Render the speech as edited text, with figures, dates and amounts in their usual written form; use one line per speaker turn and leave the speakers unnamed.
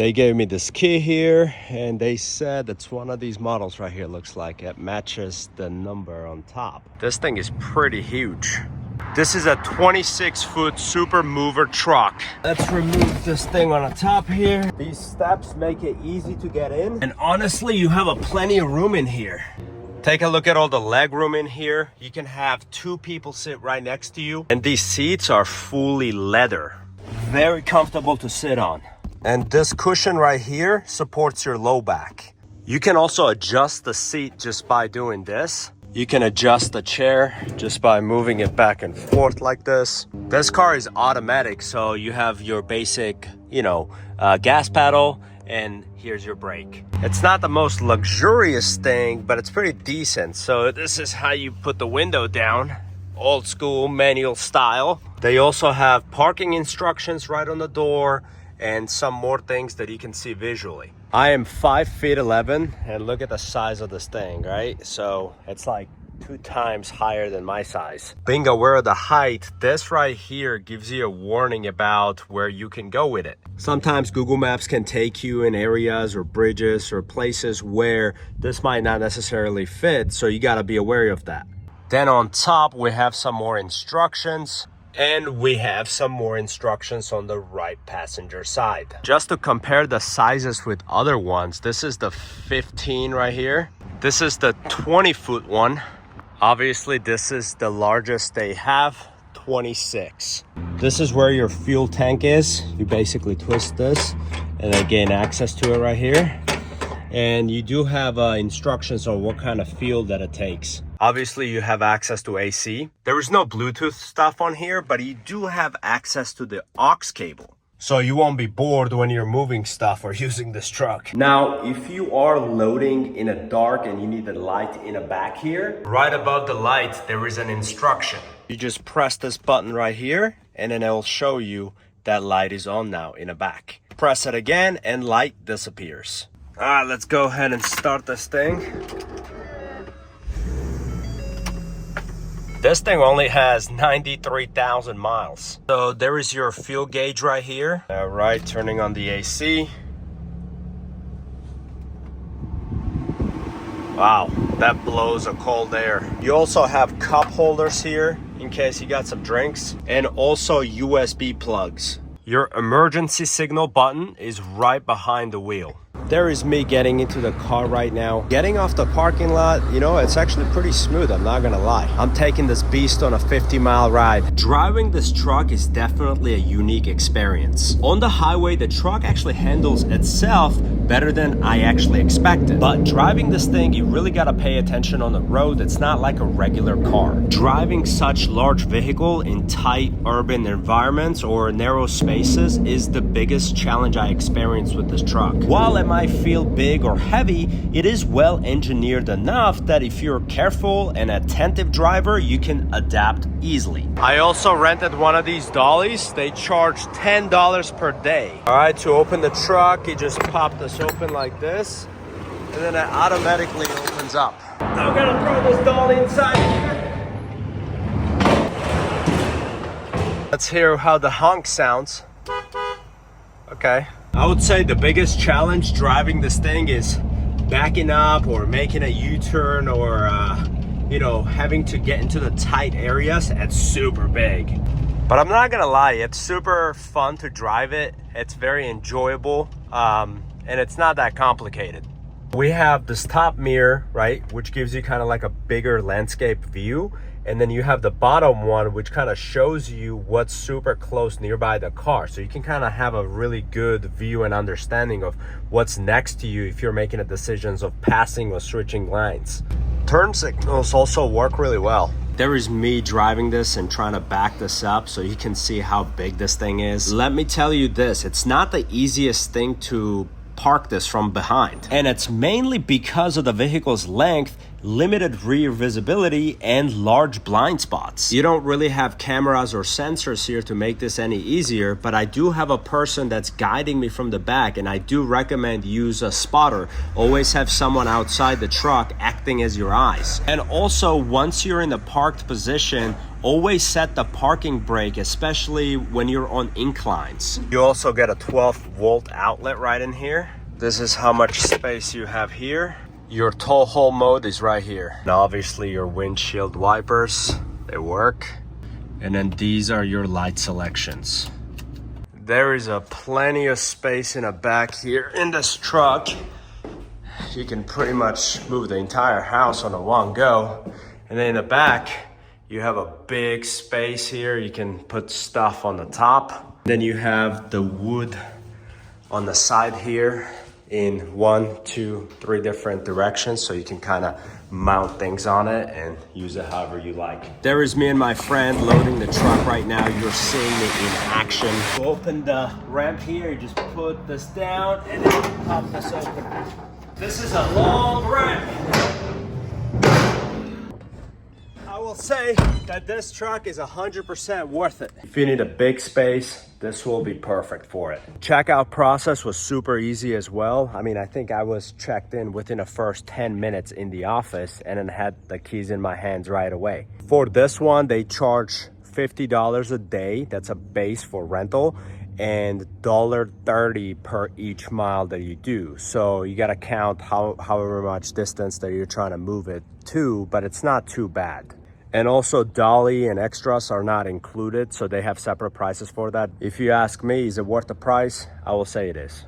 They gave me this key here and they said it's one of these models right here. Looks like it matches the number on top. This thing is pretty huge. This is a 26-foot super mover truck. Let's remove this thing on the top here. These steps make it easy to get in. And honestly, you have plenty of room in here. Take a look at all the leg room in here. You can have 2 people sit right next to you. And these seats are fully leather. Very comfortable to sit on. And this cushion right here supports your low back. You can also adjust the seat just by doing this. You can adjust the chair just by moving it back and forth like this. This car is automatic, so you have your basic, gas pedal, and here's your brake. It's not the most luxurious thing, but it's pretty decent. So this is how you put the window down, old school manual style. They also have parking instructions right on the door and some more things that you can see visually. I am 5'11" and look at the size of this thing, right? So it's like 2 times higher than my size. Being aware of the height, this right here gives you a warning about where you can go with it. Sometimes Google Maps can take you in areas or bridges or places where this might not necessarily fit, so you gotta be aware of that. Then on top, we have some more instructions. And we have some more instructions on the right passenger side. Just to compare the sizes with other ones, this is the 15 right here. This is the 20-foot one. Obviously, this is the largest they have, 26. This is where your fuel tank is. You basically twist this and then gain access to it right here. And you do have instructions on what kind of fuel that it takes. Obviously, you have access to AC. There is no Bluetooth stuff on here, but you do have access to the aux cable. So you won't be bored when you're moving stuff or using this truck. Now, if you are loading in a dark and you need the light in the back here, right above the light, there is an instruction. You just press this button right here, and then it'll show you that light is on now in the back. Press it again, and light disappears. All right, let's go ahead and start this thing. This thing only has 93,000 miles. So there is your fuel gauge right here. All right, turning on the AC. Wow, that blows a cold air. You also have cup holders here in case you got some drinks, and also USB plugs. Your emergency signal button is right behind the wheel. There is me getting into the car right now. Getting off the parking lot, it's actually pretty smooth, I'm not gonna lie. I'm taking this beast on a 50-mile ride. Driving this truck is definitely a unique experience. On the highway, the truck actually handles itself better than I actually expected. But driving this thing, you really gotta pay attention on the road. It's not like a regular car. Driving such large vehicle in tight urban environments or narrow spaces is the biggest challenge I experienced with this truck. While it might feel big or heavy, it is well engineered enough that if you're careful and attentive driver, you can adapt easily. I also rented one of these dollies. They charge $10 per day. All right, to open the truck, you just pop this open like this, and then it automatically opens up. I'm gonna throw this dolly inside here. Let's hear how the honk sounds. Okay. I would say the biggest challenge driving this thing is backing up or making a U-turn or, having to get into the tight areas. It's super big. But I'm not gonna lie, it's super fun to drive it. It's very enjoyable, and it's not that complicated. We have this top mirror, right, which gives you kind of like a bigger landscape view. And then you have the bottom one, which kind of shows you what's super close nearby the car. So you can kind of have a really good view and understanding of what's next to you if you're making the decisions of passing or switching lines. Turn signals also work really well. There is me driving this and trying to back this up so you can see how big this thing is. Let me tell you this, it's not the easiest thing to park this from behind. And it's mainly because of the vehicle's length, limited rear visibility, and large blind spots. You don't really have cameras or sensors here to make this any easier, but I do have a person that's guiding me from the back, and I do recommend use a spotter. Always have someone outside the truck acting as your eyes. And also, once you're in the parked position, Always set the parking brake, especially when you're on inclines. You also get a 12-volt outlet right in here. This is how much space you have here. Your tow haul mode is right here. And obviously your windshield wipers, they work. And then these are your light selections. There is a plenty of space in the back here in this truck. You can pretty much move the entire house on a one go. And then in the back, you have a big space here. You can put stuff on the top. Then you have the wood on the side here in 1, 2, 3 different directions. So you can kind of mount things on it and use it however you like. There is me and my friend loading the truck right now. You're seeing it in action. You open the ramp here, you just put this down and then pop this open. This is a long ramp. I will say that this truck is 100% worth it. If you need a big space, this will be perfect for it. Checkout process was super easy as well. I mean, I think I was checked in within the first 10 minutes in the office and then had the keys in my hands right away. For this one, they charge $50 a day. That's a base for rental, and $1.30 per each mile that you do. So you gotta count however much distance that you're trying to move it to, but it's not too bad. And also Dolly and extras are not included, so they have separate prices for that. If you ask me, is it worth the price? I will say it is.